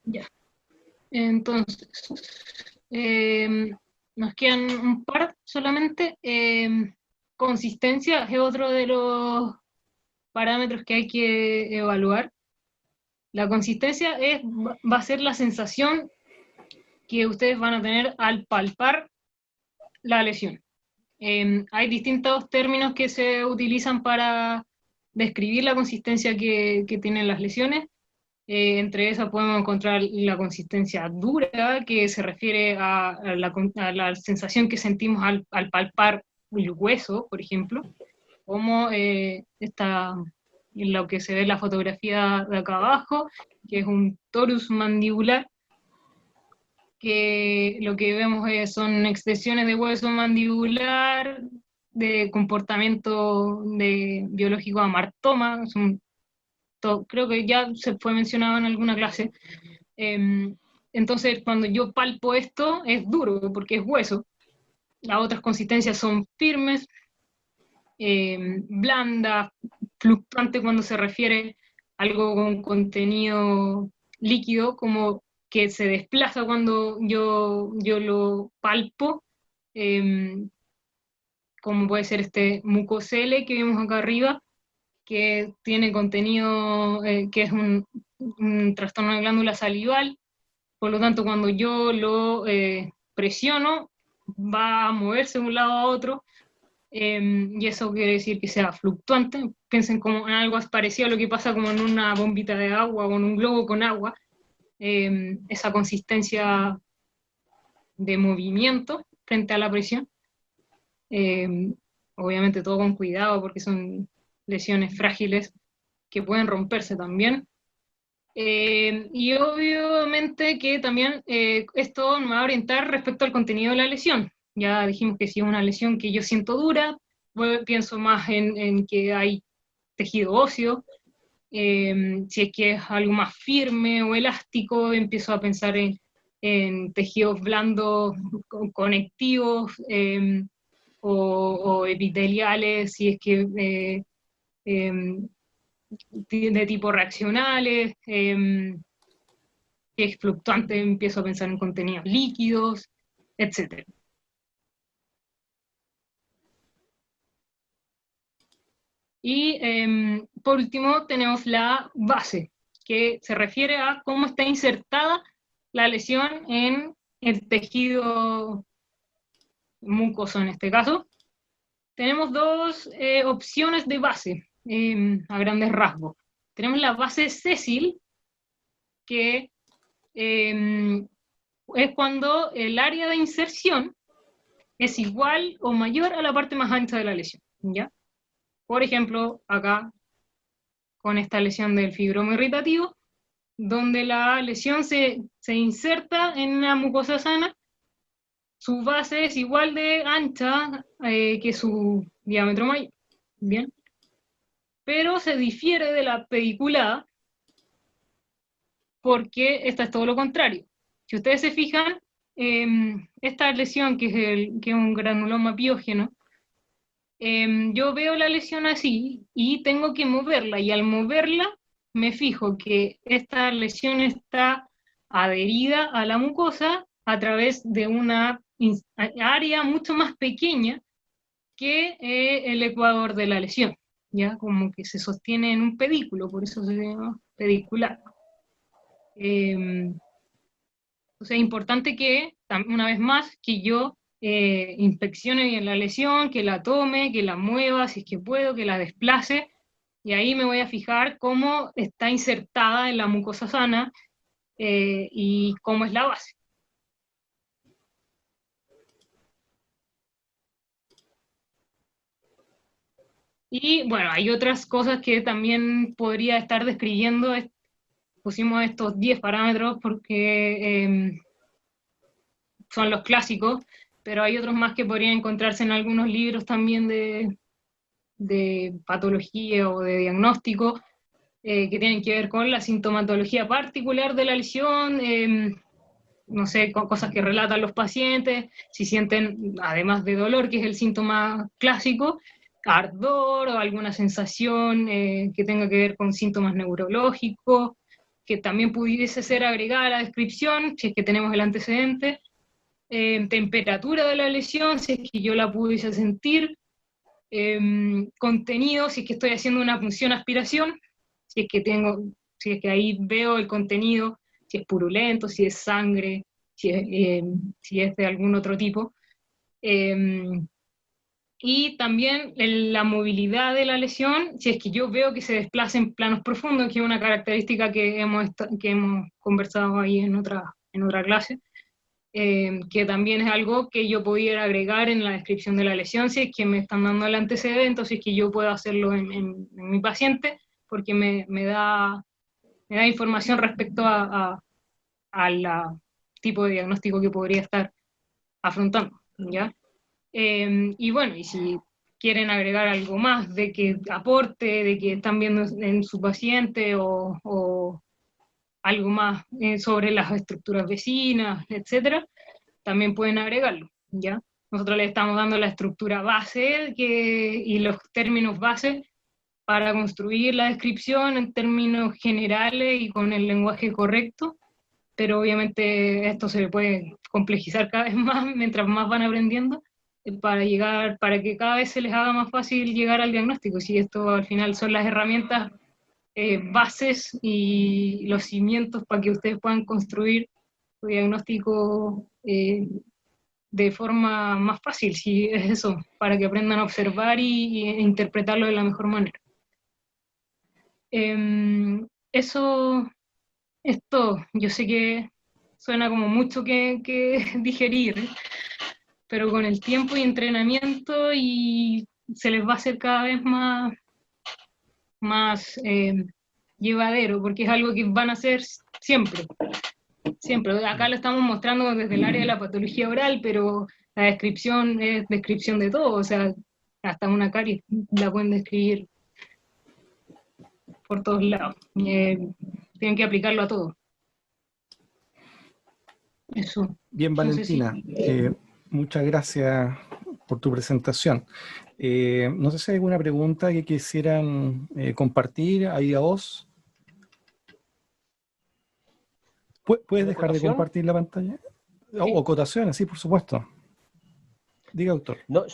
[SPEAKER 1] Ya. Entonces, nos quedan un par solamente. Consistencia es otro de los parámetros que hay que evaluar. La consistencia va a ser la sensación que ustedes van a tener al palpar la lesión. Hay distintos términos que se utilizan para describir la consistencia que tienen las lesiones. Entre esas podemos encontrar la consistencia dura, que se refiere a la sensación que sentimos al palpar el hueso, por ejemplo, como en lo que se ve en la fotografía de acá abajo, que es un torus mandibular, que lo que vemos son extensiones de hueso mandibular, de comportamiento biológico amartoma, creo que ya se fue mencionado en alguna clase. Entonces, cuando yo palpo esto, es duro, porque es hueso. Las otras consistencias son firmes, blandas, fluctuante cuando se refiere a algo con contenido líquido, como que se desplaza cuando yo lo palpo, como puede ser este mucocele que vimos acá arriba, que tiene contenido, que es un trastorno de glándula salival. Por lo tanto, cuando yo lo presiono, va a moverse de un lado a otro, y eso quiere decir que sea fluctuante. Piensen como en algo parecido a lo que pasa como en una bombita de agua o en un globo con agua, esa consistencia de movimiento frente a la presión. Obviamente todo con cuidado porque son lesiones frágiles que pueden romperse también. Y obviamente que también esto nos va a orientar respecto al contenido de la lesión. Ya dijimos que si es una lesión que yo siento dura, pienso más en que hay tejido óseo. Si es que es algo más firme o elástico, empiezo a pensar en tejidos blandos, conectivos, o epiteliales, si es que de tipo reaccionales, que es fluctuante, empiezo a pensar en contenidos líquidos, etc. Y por último tenemos la base, que se refiere a cómo está insertada la lesión en el tejido mucoso en este caso. Tenemos dos opciones de base a grandes rasgos. Tenemos la base sésil, que es cuando el área de inserción es igual o mayor a la parte más ancha de la lesión, ¿ya? Por ejemplo, acá, con esta lesión del fibroma irritativo, donde la lesión se inserta en la mucosa sana, su base es igual de ancha que su diámetro mayor, ¿bien? Pero se difiere de la pediculada porque esta es todo lo contrario. Si ustedes se fijan, esta lesión, que es un granuloma piógeno, yo veo la lesión así y tengo que moverla, y al moverla me fijo que esta lesión está adherida a la mucosa a través de una área mucho más pequeña que el ecuador de la lesión, ya como que se sostiene en un pedículo, por eso se llama pedicular. Entonces es importante que, una vez más, que yo inspeccione bien la lesión, que la tome, que la mueva, si es que puedo, que la desplace, y ahí me voy a fijar cómo está insertada en la mucosa sana y cómo es la base. Y bueno, hay otras cosas que también podría estar describiendo. Pusimos estos 10 parámetros porque son los clásicos, pero hay otros más que podrían encontrarse en algunos libros también de patología o de diagnóstico, que tienen que ver con la sintomatología particular de la lesión, no sé, cosas que relatan los pacientes, si sienten, además de dolor, que es el síntoma clásico, ardor o alguna sensación que tenga que ver con síntomas neurológicos, que también pudiese ser agregada a la descripción, si es que tenemos el antecedente, temperatura de la lesión, si es que yo la pudiese sentir, contenido, si es que estoy haciendo una punción aspiración, si es que ahí veo el contenido, si es purulento, si es sangre, si es de algún otro tipo. Y también la movilidad de la lesión, si es que yo veo que se desplaza en planos profundos, que es una característica que hemos conversado ahí en otra clase, que también es algo que yo pudiera agregar en la descripción de la lesión, si es que me están dando el antecedente, o si es que yo puedo hacerlo en mi paciente, porque me da información respecto al tipo de diagnóstico que podría estar afrontando, ¿ya? Y bueno, y si quieren agregar algo más de que aporte, de que están viendo en su paciente o algo más sobre las estructuras vecinas, etcétera, también pueden agregarlo, ¿ya? Nosotros le estamos dando la estructura base y los términos base para construir la descripción en términos generales y con el lenguaje correcto, pero obviamente esto se puede complejizar cada vez más mientras más van aprendiendo, para que cada vez se les haga más fácil llegar al diagnóstico. Si esto al final son las herramientas bases y los cimientos para que ustedes puedan construir su diagnóstico de forma más fácil, si es eso, para que aprendan a observar y interpretarlo de la mejor manera. Eso es todo. Yo sé que suena como mucho que digerir, pero con el tiempo y entrenamiento y se les va a hacer cada vez más llevadero, porque es algo que van a hacer siempre. Siempre. Acá lo estamos mostrando desde el área de la patología oral, pero la descripción es descripción de todo, o sea, hasta una caries la pueden describir por todos lados. Tienen que aplicarlo a todo. Eso.
[SPEAKER 2] Bien, Valentina, muchas gracias por tu presentación. No sé si hay alguna pregunta que quisieran compartir ahí a vos. ¿Puedes dejar de compartir la pantalla?
[SPEAKER 3] Sí.
[SPEAKER 2] O cotaciones, sí, por supuesto. Diga, doctor.
[SPEAKER 3] No,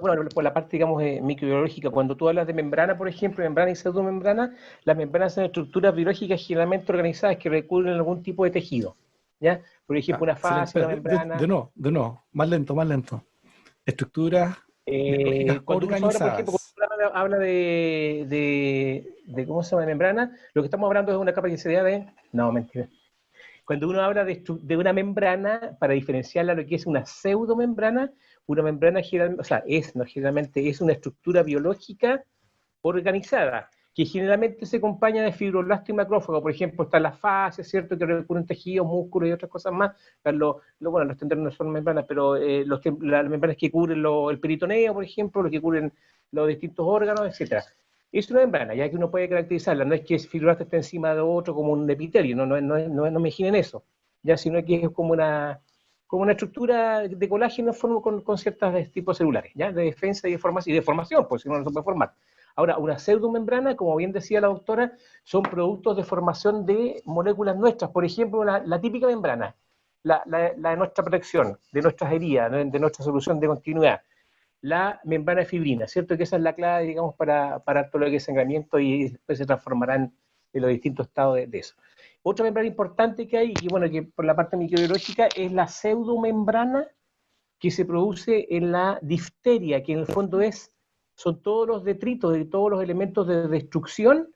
[SPEAKER 3] bueno, por la parte, digamos, microbiológica, cuando tú hablas de membrana, por ejemplo, membrana y pseudomembrana, las membranas son estructuras biológicas generalmente organizadas que recubren algún tipo de tejido, ¿ya? Por ejemplo, una fase, una membrana...
[SPEAKER 2] De nuevo, más lento. Estructuras biológicas
[SPEAKER 3] cuando uno habla, por ejemplo,
[SPEAKER 2] organizadas.
[SPEAKER 3] cuando uno habla de ¿cómo se llama? De membrana, lo que estamos hablando es una capa que se da de... No, mentira. Cuando uno habla de una membrana, para diferenciarla lo que es una pseudomembrana, una membrana generalmente es una estructura biológica organizada, que generalmente se acompaña de fibroblasto y macrófago. Por ejemplo, están las fases, ¿cierto?, que recubren tejidos, músculos y otras cosas más. Bueno, los tendones no son membranas, pero las membranas que cubren el peritoneo, por ejemplo, los que cubren los distintos órganos, etcétera. Es una membrana, ya que uno puede caracterizarla, no es que el fibroblasto esté encima de otro como un epitelio, no me imaginen eso, ya, sino que es como una estructura de colágeno con ciertos tipos celulares, ¿ya? De defensa y de formación, pues si no se puede formar. Ahora, una pseudomembrana, como bien decía la doctora, son productos de formación de moléculas nuestras. Por ejemplo, la típica membrana, la de nuestra protección, de nuestras heridas, de nuestra solución de continuidad. La membrana de fibrina, ¿cierto? Que esa es la clave, digamos, para todo lo que es sangramiento y después se transformarán en los distintos estados de eso. Otra membrana importante que hay, y bueno, que por la parte microbiológica, es la pseudomembrana que se produce en la difteria, que en el fondo son todos los detritos y todos los elementos de destrucción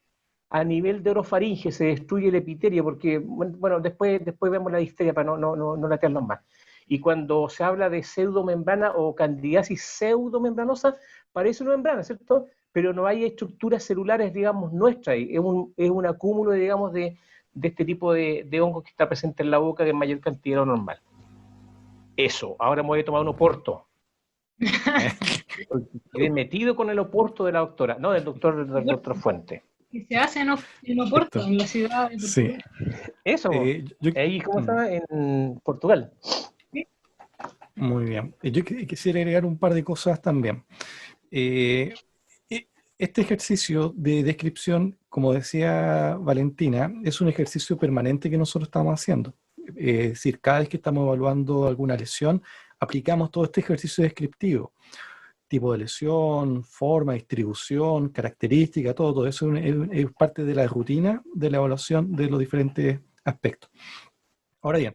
[SPEAKER 3] a nivel de orofaringe, se destruye el epitelio, porque, bueno, después vemos la difteria para no latearnos más. Y cuando se habla de pseudomembrana o candidiasis pseudomembranosa, parece una membrana, ¿cierto? Pero no hay estructuras celulares, digamos, nuestras, es un acúmulo, digamos, de este tipo de hongos que está presente en la boca en mayor cantidad de lo normal. Eso, ahora me voy a tomar un oporto. Quedé metido con el oporto de la doctora, no, del doctor Fuente.
[SPEAKER 1] que se hace en Oporto,
[SPEAKER 2] Cierto.
[SPEAKER 1] en la ciudad de
[SPEAKER 2] Sí.
[SPEAKER 1] Portugal.
[SPEAKER 3] Eso, ahí, ¿cómo se llama? En Portugal.
[SPEAKER 2] Muy bien. Yo quisiera agregar un par de cosas también. Eh, e- este ejercicio de descripción, como decía Valentina, es un ejercicio permanente que nosotros estamos haciendo. Es decir, cada vez que estamos evaluando alguna lesión, aplicamos todo este ejercicio descriptivo. Tipo de lesión, forma, distribución, característica, todo eso es parte de la rutina de la evaluación de los diferentes aspectos. Ahora bien,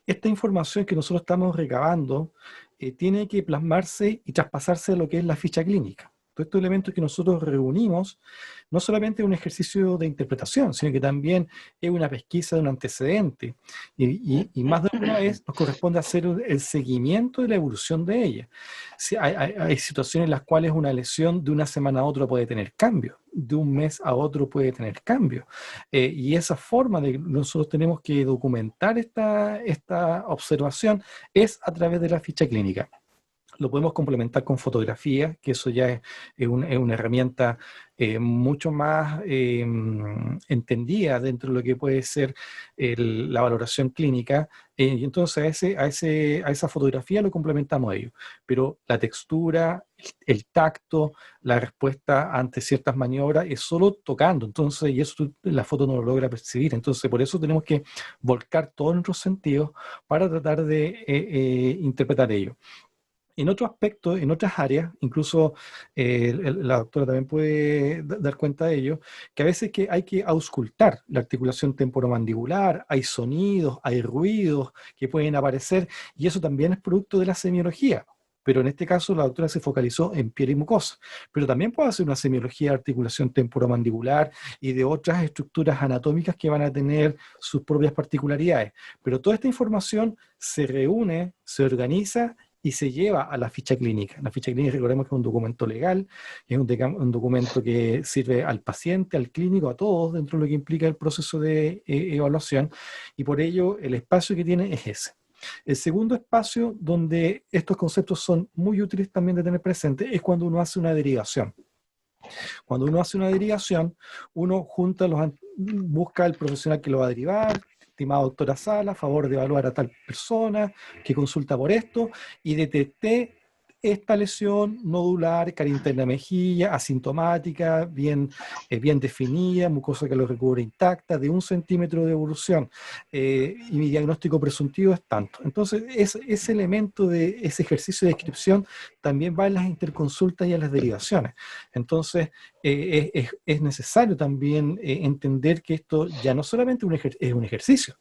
[SPEAKER 2] esta información que nosotros estamos recabando tiene que plasmarse y traspasarse a lo que es la ficha clínica. Todos estos elementos que nosotros reunimos no solamente es un ejercicio de interpretación, sino que también es una pesquisa de un antecedente. Y más de una vez nos corresponde hacer el seguimiento de la evolución de ella. Si hay situaciones en las cuales una lesión de una semana a otra puede tener cambio, de un mes a otro puede tener cambio. Y esa forma de nosotros tenemos que documentar esta observación es a través de la ficha clínica. Lo podemos complementar con fotografía, que eso ya es una herramienta mucho más entendida dentro de lo que puede ser la valoración clínica. Y entonces a esa fotografía lo complementamos a ello. Pero la textura, el tacto, la respuesta ante ciertas maniobras es solo tocando. Entonces, y eso la foto no lo logra percibir. Entonces, por eso tenemos que volcar todos nuestros sentidos para tratar de interpretar ello. En otro aspecto, en otras áreas, incluso la doctora también puede dar cuenta de ello, que a veces que hay que auscultar la articulación temporomandibular, hay sonidos, hay ruidos que pueden aparecer, y eso también es producto de la semiología. Pero en este caso la doctora se focalizó en piel y mucosa, pero también puede hacer una semiología de articulación temporomandibular y de otras estructuras anatómicas que van a tener sus propias particularidades. Pero toda esta información se reúne, se organiza y se lleva a la ficha clínica. La ficha clínica, recordemos que es un documento legal, es un documento que sirve al paciente, al clínico, a todos dentro de lo que implica el proceso de evaluación, y por ello el espacio que tiene es ese. El segundo espacio donde estos conceptos son muy útiles también de tener presente es cuando uno hace una derivación. Cuando uno hace una derivación, uno busca al profesional que lo va a derivar, estimada doctora Sala, a favor de evaluar a tal persona que consulta por esto, y detecté esta lesión nodular, cara interna mejilla, asintomática, bien definida, mucosa que lo recubre intacta, de 1 centímetro de evolución, y mi diagnóstico presuntivo es tanto. Entonces, ese elemento de ese ejercicio de descripción también va en las interconsultas y en las derivaciones. Entonces, es necesario también entender que esto ya no solamente es un ejercicio,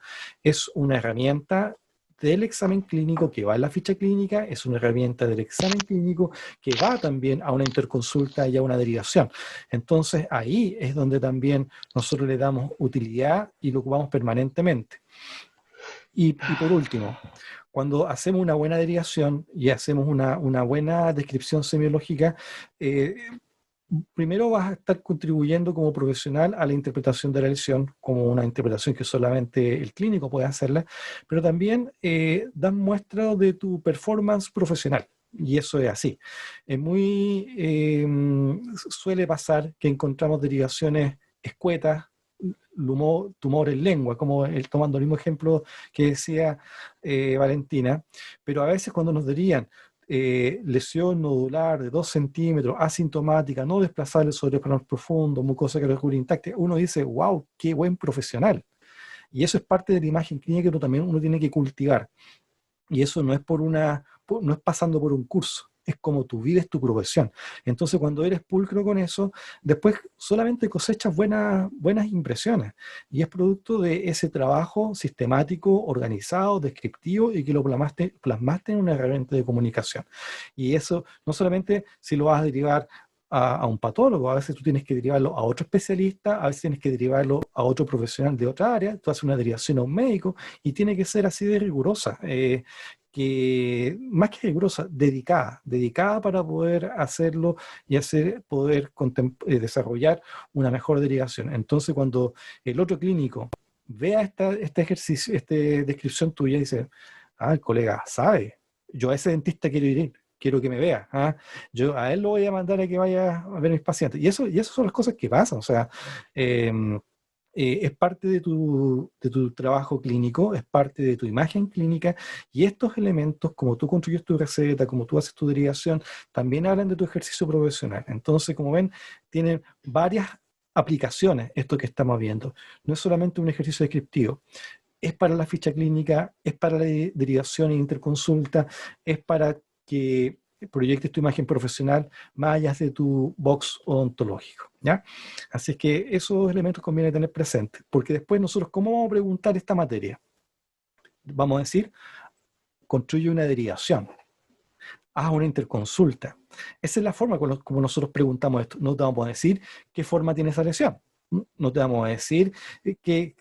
[SPEAKER 2] es una herramienta del examen clínico que va en la ficha clínica, es una herramienta del examen clínico que va también a una interconsulta y a una derivación. Entonces, ahí es donde también nosotros le damos utilidad y lo ocupamos permanentemente. Y por último, cuando hacemos una buena derivación y hacemos una buena descripción semiológica, primero vas a estar contribuyendo como profesional a la interpretación de la lesión, como una interpretación que solamente el clínico puede hacerla, pero también das muestra de tu performance profesional. Y eso es así. Suele pasar que encontramos derivaciones escuetas, tumores en lengua, como tomando el mismo ejemplo que decía Valentina, pero a veces cuando nos dirían lesión nodular de 2 centímetros, asintomática, no desplazable sobre el plano profundo, mucosa que recubre intacta, uno dice, wow, qué buen profesional. Y eso es parte de la imagen clínica que también uno tiene que cultivar. Y eso no es no es pasando por un curso, es como tú vives tu profesión. Entonces, cuando eres pulcro con eso, después solamente cosechas buenas impresiones. Y es producto de ese trabajo sistemático, organizado, descriptivo y que lo plasmaste en una herramienta de comunicación. Y eso no solamente si lo vas a derivar a un patólogo, a veces tú tienes que derivarlo a otro especialista, a veces tienes que derivarlo a otro profesional de otra área, tú haces una derivación a un médico y tiene que ser así de rigurosa. Que más que rigurosa, dedicada para poder hacerlo y poder desarrollar una mejor derivación. Entonces, cuando el otro clínico vea este ejercicio, esta descripción tuya, dice, el colega sabe, yo a ese dentista quiero ir, quiero que me vea. ¿Ah? Yo a él lo voy a mandar a que vaya a ver a mis pacientes. Y eso son las cosas que pasan. O sea, es parte de tu trabajo clínico, es parte de tu imagen clínica, y estos elementos, como tú construyes tu receta, como tú haces tu derivación, también hablan de tu ejercicio profesional. Entonces, como ven, tienen varias aplicaciones esto que estamos viendo. No es solamente un ejercicio descriptivo, es para la ficha clínica, es para la derivación e interconsulta, es para que proyectes tu imagen profesional más allá de tu box odontológico, ¿ya? Así es que esos elementos conviene tener presentes, porque después nosotros, ¿cómo vamos a preguntar esta materia? Vamos a decir, construye una derivación, haz una interconsulta. Esa es la forma como nosotros preguntamos esto. No te vamos a decir qué forma tiene esa lesión, no te vamos a decir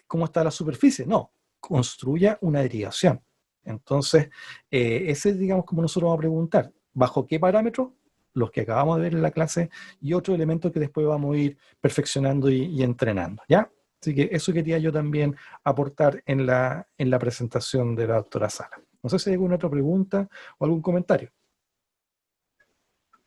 [SPEAKER 2] cómo está la superficie, no, construya una derivación. Entonces, ese es, digamos, como nosotros vamos a preguntar. ¿Bajo qué parámetros? Los que acabamos de ver en la clase y otros elementos que después vamos a ir perfeccionando y entrenando, ¿ya? Así que eso quería yo también aportar en la presentación de la doctora Sala. No sé si hay alguna otra pregunta o algún comentario.